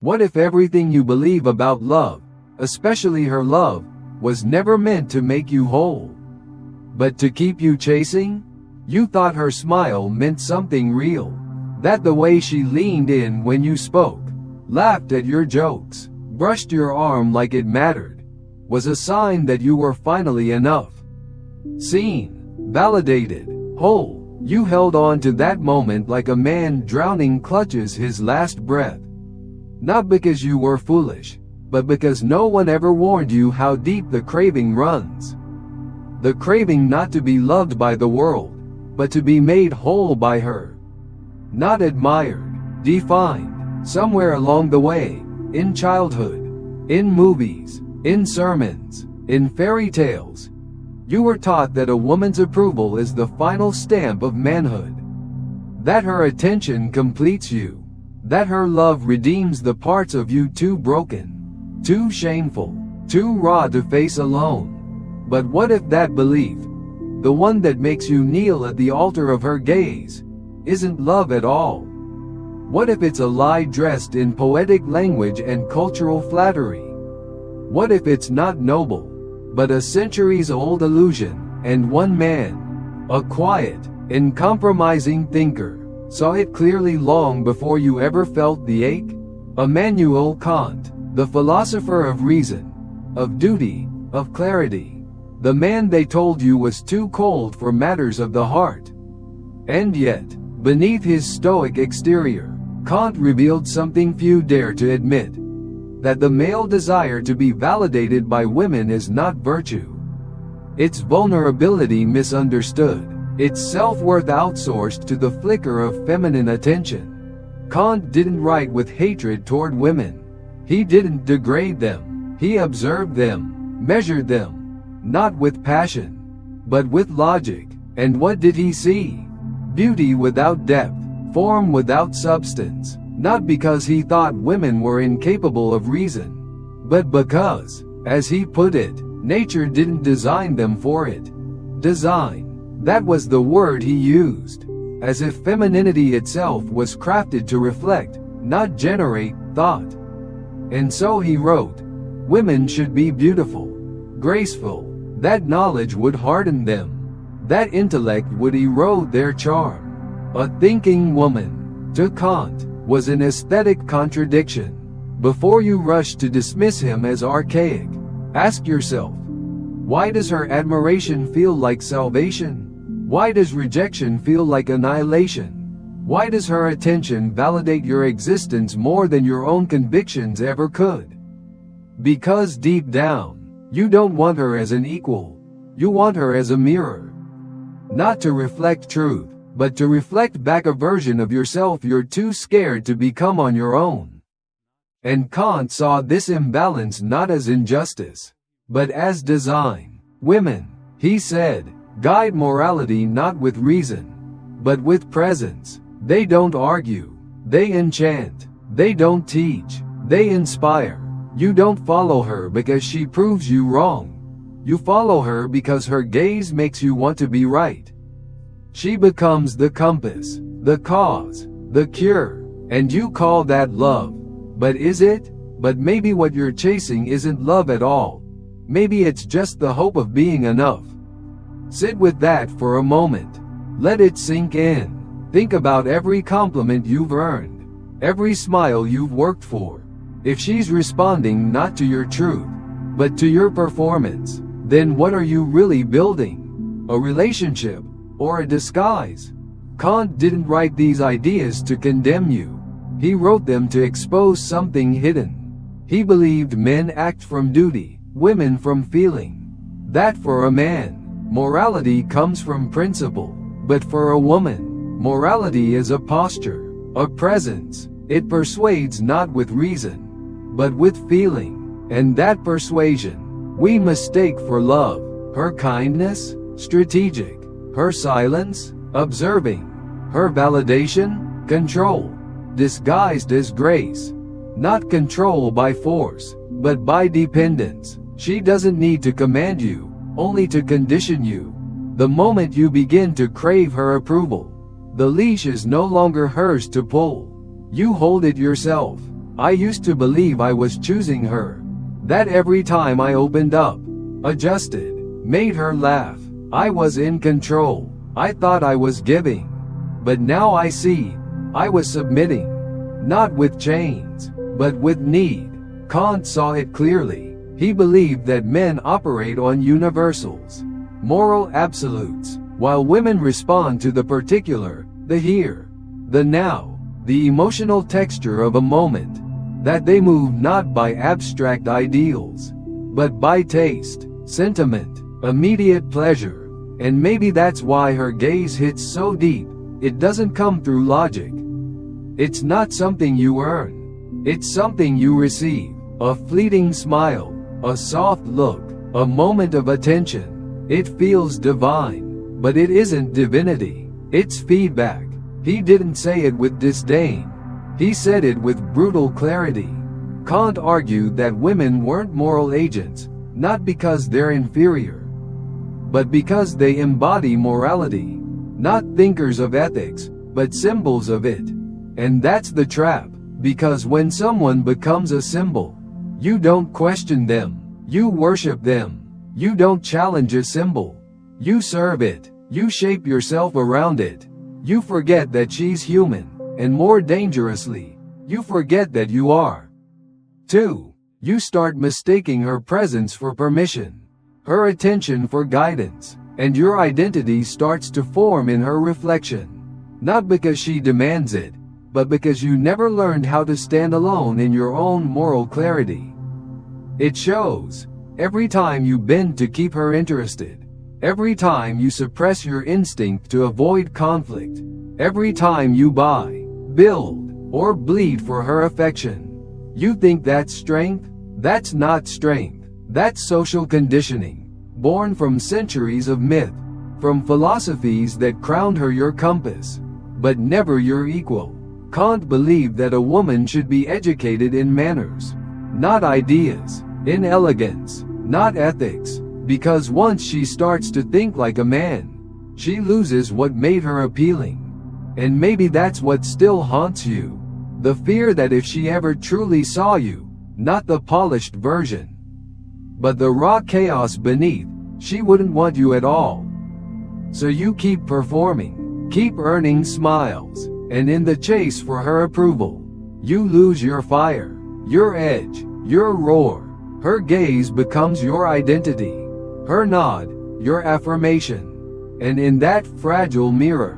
What if everything you believe about love, especially her love, was never meant to make you whole, but to keep you chasing? You thought her smile meant something real, that the way she leaned in when you spoke, laughed at your jokes, brushed your arm like it mattered, was a sign that you were finally enough. Seen, validated, whole. You held on to that moment like a man drowning clutches his last breath. Not because you were foolish, but because no one ever warned you how deep the craving runs. The craving not to be loved by the world, but to be made whole by her. Not admired, defined, somewhere along the way, in childhood, in movies, in sermons, in fairy tales. You were taught that a woman's approval is the final stamp of manhood. That her attention completes you. That her love redeems the parts of you too broken, too shameful, too raw to face alone. But what if that belief, the one that makes you kneel at the altar of her gaze, isn't love at all? What if it's a lie dressed in poetic language and cultural flattery? What if it's not noble, but a centuries-old illusion, and one man, a quiet, uncompromising thinker, saw it clearly long before you ever felt the ache? Immanuel Kant, the philosopher of reason, of duty, of clarity, the man they told you was too cold for matters of the heart. And yet, beneath his stoic exterior, Kant revealed something few dare to admit: that the male desire to be validated by women is not virtue. It's vulnerability misunderstood. It's self-worth outsourced to the flicker of feminine attention. Kant didn't write with hatred toward women. He didn't degrade them. He observed them, measured them, not with passion, but with logic. And what did he see? Beauty without depth, form without substance. Not because he thought women were incapable of reason, but because, as he put it, nature didn't design them for it. Design. That was the word he used. As if femininity itself was crafted to reflect, not generate, thought. And so he wrote, women should be beautiful, graceful. That knowledge would harden them. That intellect would erode their charm. A thinking woman, to Kant, was an aesthetic contradiction. Before you rush to dismiss him as archaic, ask yourself, why does her admiration feel like salvation? Why does rejection feel like annihilation? Why does her attention validate your existence more than your own convictions ever could? Because deep down, you don't want her as an equal. You want her as a mirror. Not to reflect truth, but to reflect back a version of yourself you're too scared to become on your own. And Kant saw this imbalance not as injustice, but as design. Women, he said, guide morality not with reason, but with presence. They don't argue. They enchant. They don't teach. They inspire. You don't follow her because she proves you wrong. You follow her because her gaze makes you want to be right. She becomes the compass, the cause, the cure, and you call that love. But is it? But maybe what you're chasing isn't love at all. Maybe it's just the hope of being enough. Sit with that for a moment. Let it sink in. Think about every compliment you've earned, every smile you've worked for. If she's responding not to your truth, but to your performance, then what are you really building? A relationship? Or a disguise? Kant didn't write these ideas to condemn you. He wrote them to expose something hidden. He believed men act from duty, women from feeling. That for a man, morality comes from principle. But for a woman, morality is a posture, a presence. It persuades not with reason, but with feeling. And that persuasion, we mistake for love. Her kindness, strategic. Her silence, observing. Her validation, control. Disguised as grace. Not control by force, but by dependence. She doesn't need to command you, only to condition you. The moment you begin to crave her approval, the leash is no longer hers to pull. You hold it yourself. I used to believe I was choosing her. That every time I opened up, adjusted, made her laugh, I was in control. I thought I was giving. But now I see, I was submitting. Not with chains, but with need. Kant saw it clearly. He believed that men operate on universals, moral absolutes, while women respond to the particular, the here, the now, the emotional texture of a moment. That they move not by abstract ideals, but by taste, sentiment, immediate pleasure. And maybe that's why her gaze hits so deep. It doesn't come through logic. It's not something you earn. It's something you receive. A fleeting smile, a soft look, a moment of attention. It feels divine, but it isn't divinity. It's feedback. He didn't say it with disdain. He said it with brutal clarity. Kant argued that women weren't moral agents, not because they're inferior, but because they embody morality. Not thinkers of ethics, but symbols of it. And that's the trap, because when someone becomes a symbol, you don't question them, you worship them. You don't challenge a symbol, you serve it, you shape yourself around it. You forget that she's human, and more dangerously, you forget that you are. 2. You start mistaking her presence for permission, her attention for guidance, and your identity starts to form in her reflection. Not because she demands it, but because you never learned how to stand alone in your own moral clarity. It shows. Every time you bend to keep her interested, every time you suppress your instinct to avoid conflict, every time you buy, build, or bleed for her affection. You think that's strength? That's not strength. That's social conditioning, born from centuries of myth, from philosophies that crowned her your compass, but never your equal. Kant believed that a woman should be educated in manners, not ideas, in elegance, not ethics, because once she starts to think like a man, she loses what made her appealing. And maybe that's what still haunts you. The fear that if she ever truly saw you, not the polished version, but the raw chaos beneath, she wouldn't want you at all. So you keep performing, keep earning smiles, and in the chase for her approval, you lose your fire, your edge, your roar. Her gaze becomes your identity, her nod, your affirmation. And in that fragile mirror,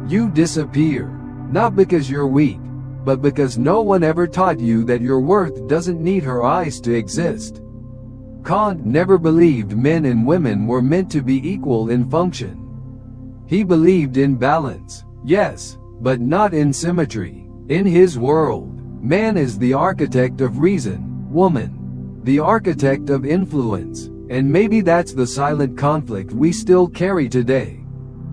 you disappear, not because you're weak, but because no one ever taught you that your worth doesn't need her eyes to exist. Kant never believed men and women were meant to be equal in function. He believed in balance, yes, but not in symmetry. In his world, man is the architect of reason, woman, the architect of influence. And maybe that's the silent conflict we still carry today.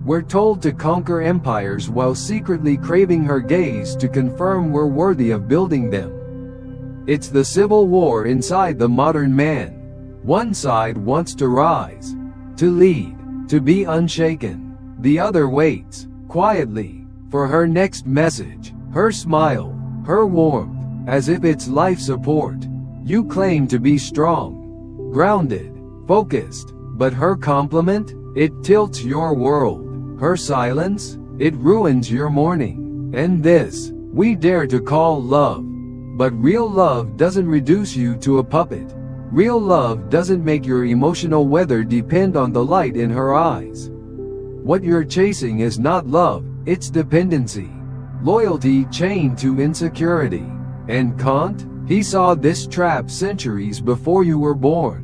We're told to conquer empires while secretly craving her gaze to confirm we're worthy of building them. It's the civil war inside the modern man. One side wants to rise, to lead, to be unshaken. The other waits, quietly, for her next message, her smile, her warmth, as if it's life support. You claim to be strong, grounded, focused, but her compliment, it tilts your world. Her silence, it ruins your morning. And this, we dare to call love. But real love doesn't reduce you to a puppet. Real love doesn't make your emotional weather depend on the light in her eyes. What you're chasing is not love, it's dependency. Loyalty chained to insecurity. And Kant, he saw this trap centuries before you were born.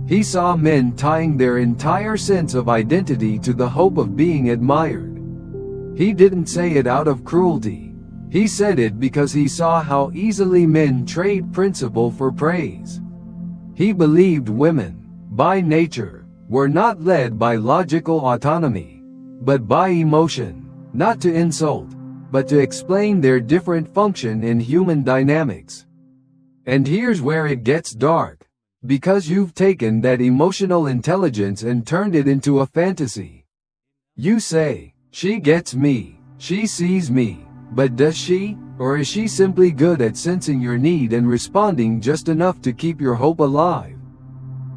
He saw men tying their entire sense of identity to the hope of being admired. He didn't say it out of cruelty. He said it because he saw how easily men trade principle for praise. He believed women, by nature, were not led by logical autonomy, but by emotion, not to insult, but to explain their different function in human dynamics. And here's where it gets dark. Because you've taken that emotional intelligence and turned it into a fantasy. You say, she gets me, she sees me, But does she? Or is she simply good at sensing your need and responding just enough to keep your hope alive?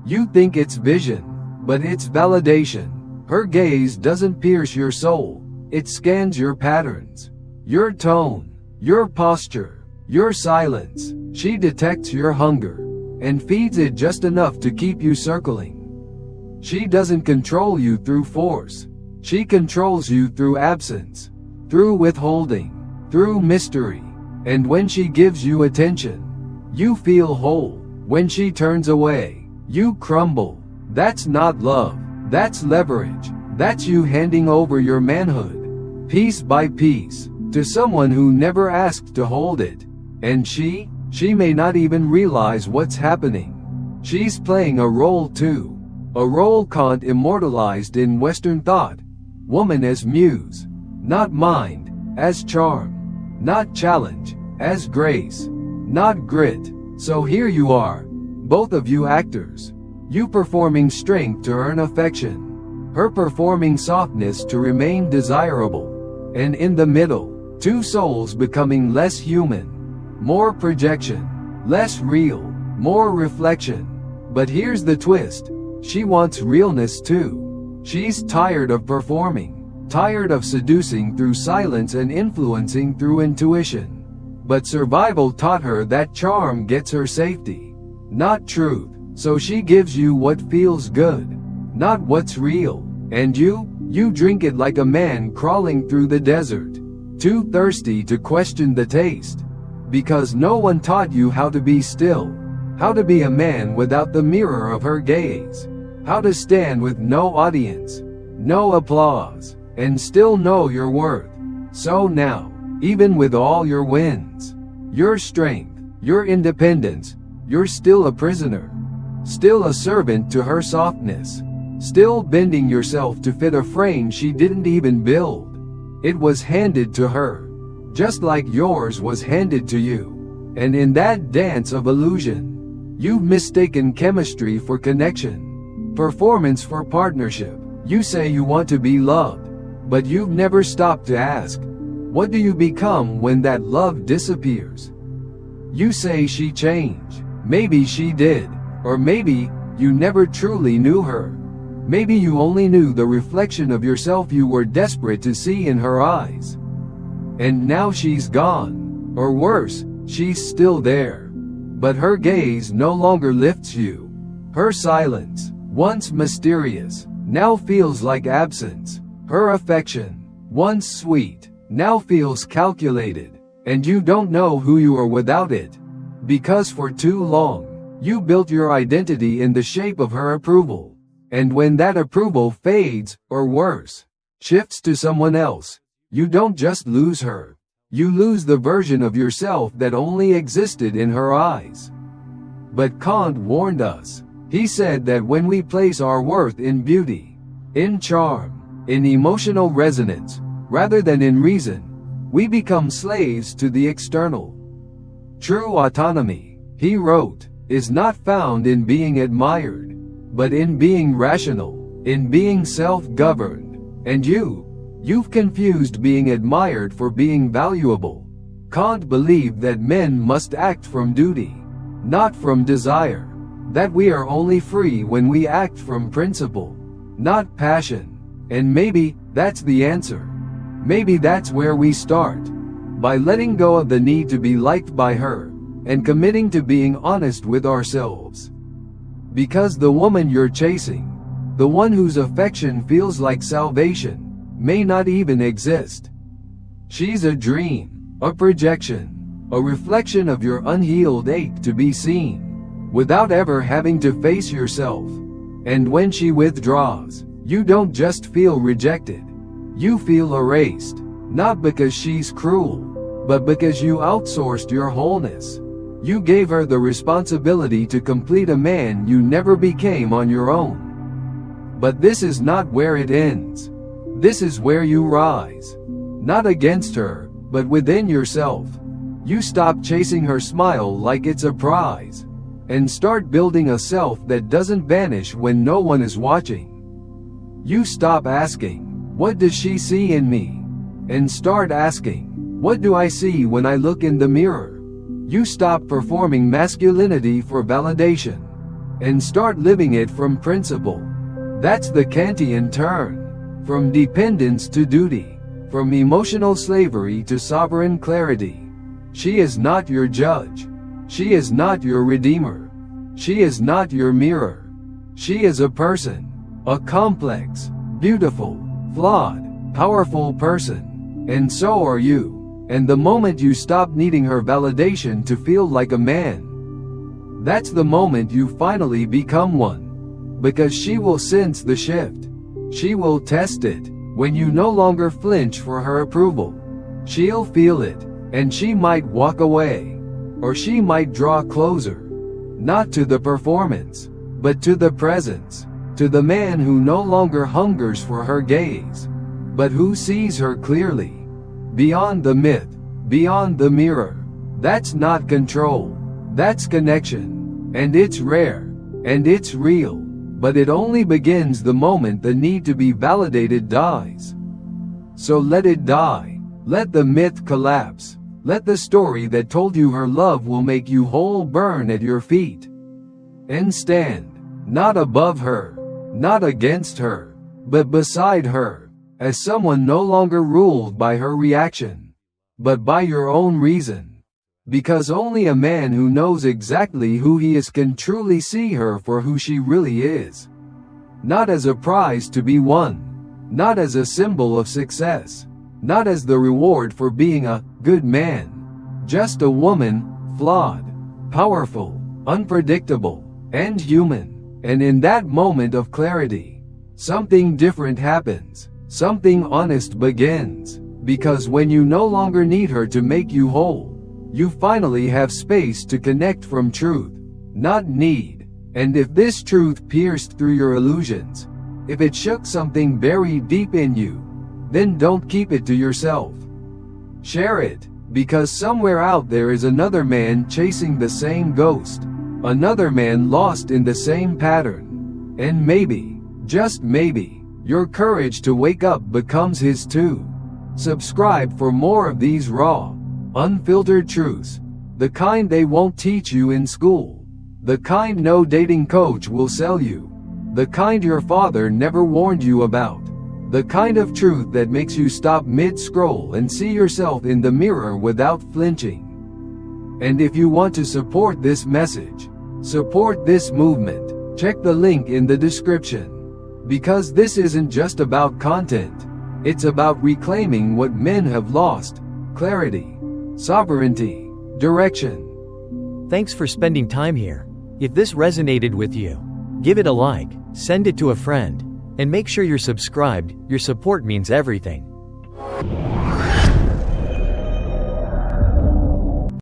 You think it's vision, but it's validation. Her gaze doesn't pierce your soul, it scans your patterns, your tone, your posture, your silence. She detects your hunger and feeds it just enough to keep you circling. She doesn't control you through force. She controls you through absence, through withholding, through mystery. And when she gives you attention, you feel whole. When she turns away, you crumble. That's not love. That's leverage. That's you handing over your manhood, piece by piece, to someone who never asked to hold it. And she may not even realize what's happening. She's playing a role too. A role Kant immortalized in Western thought. Woman as muse, not mind, as charm, not challenge, as grace, not grit. So here you are, both of you actors. You performing strength to earn affection, her performing softness to remain desirable. And in the middle, two souls becoming less human, more projection, less real, more reflection. But here's the twist. She wants realness too. She's tired of performing, tired of seducing through silence and influencing through intuition. But survival taught her that charm gets her safety, not truth. So she gives you what feels good, not what's real. And you drink it like a man crawling through the desert, too thirsty to question the taste. Because no one taught you how to be still, how to be a man without the mirror of her gaze, how to stand with no audience, no applause, and still know your worth. So now, even with all your wins, your strength, your independence, you're still a prisoner, still a servant to her softness, still bending yourself to fit a frame she didn't even build. It was handed to her, just like yours was handed to you. And in that dance of illusion, you've mistaken chemistry for connection, performance for partnership. You say you want to be loved, but you've never stopped to ask, what do you become when that love disappears? You say she changed. Maybe she did. Or maybe you never truly knew her. Maybe you only knew the reflection of yourself you were desperate to see in her eyes. And now she's gone. Or worse, she's still there. But her gaze no longer lifts you. Her silence, once mysterious, now feels like absence. Her affection, once sweet, now feels calculated. And you don't know who you are without it. Because for too long, you built your identity in the shape of her approval. And when that approval fades, or worse, shifts to someone else, you don't just lose her. You lose the version of yourself that only existed in her eyes. But Kant warned us. He said that when we place our worth in beauty, in charm, in emotional resonance, rather than in reason, we become slaves to the external. True autonomy, he wrote, is not found in being admired, but in being rational, in being self-governed. And you've confused being admired for being valuable. Kant believed that men must act from duty, not from desire, that we are only free when we act from principle, not passion. And maybe that's the answer. Maybe that's where we start, by letting go of the need to be liked by her, and committing to being honest with ourselves. Because the woman you're chasing, the one whose affection feels like salvation, may not even exist. She's a dream, a projection, a reflection of your unhealed ache to be seen, without ever having to face yourself. And when she withdraws, you don't just feel rejected, you feel erased, not because she's cruel, but because you outsourced your wholeness. You gave her the responsibility to complete a man you never became on your own. But this is not where it ends. This is where you rise. Not against her, but within yourself. You stop chasing her smile like it's a prize, and start building a self that doesn't vanish when no one is watching. You stop asking, what does she see in me? And start asking, What do I see when I look in the mirror? You stop performing masculinity for validation and start living it from principle. That's the Kantian turn. From dependence to duty. From emotional slavery to sovereign clarity. She is not your judge. She is not your redeemer. She is not your mirror. She is a person. A complex, beautiful, flawed, powerful person. And so are you. And the moment you stop needing her validation to feel like a man, that's the moment you finally become one. Because she will sense the shift. She will test it. When you no longer flinch for her approval, she'll feel it, and she might walk away. Or she might draw closer. Not to the performance, but to the presence. To the man who no longer hungers for her gaze, but who sees her clearly. Beyond the myth, beyond the mirror. That's not control. That's connection. And it's rare. And it's real. But it only begins the moment the need to be validated dies. So let it die. Let the myth collapse. Let the story that told you her love will make you whole burn at your feet. And stand, not above her, not against her, but beside her, as someone no longer ruled by her reaction, but by your own reason. Because only a man who knows exactly who he is can truly see her for who she really is. Not as a prize to be won, not as a symbol of success, not as the reward for being a good man. Just a woman, flawed, powerful, unpredictable, and human. And in that moment of clarity, something different happens. Something honest begins. Because when you no longer need her to make you whole, you finally have space to connect from truth, not need. And if this truth pierced through your illusions, if it shook something buried deep in you, then don't keep it to yourself. Share it, because somewhere out there is another man chasing the same ghost, another man lost in the same pattern. And maybe, just maybe, your courage to wake up becomes his too. Subscribe for more of these raw, unfiltered truths, the kind they won't teach you in school, the kind no dating coach will sell you, the kind your father never warned you about. The kind of truth that makes you stop mid-scroll and see yourself in the mirror without flinching. And if you want to support this message, support this movement, check the link in the description. Because this isn't just about content, it's about reclaiming what men have lost: clarity, sovereignty, direction. Thanks for spending time here. If this resonated with you, give it a like, send it to a friend, and make sure you're subscribed. Your support means everything.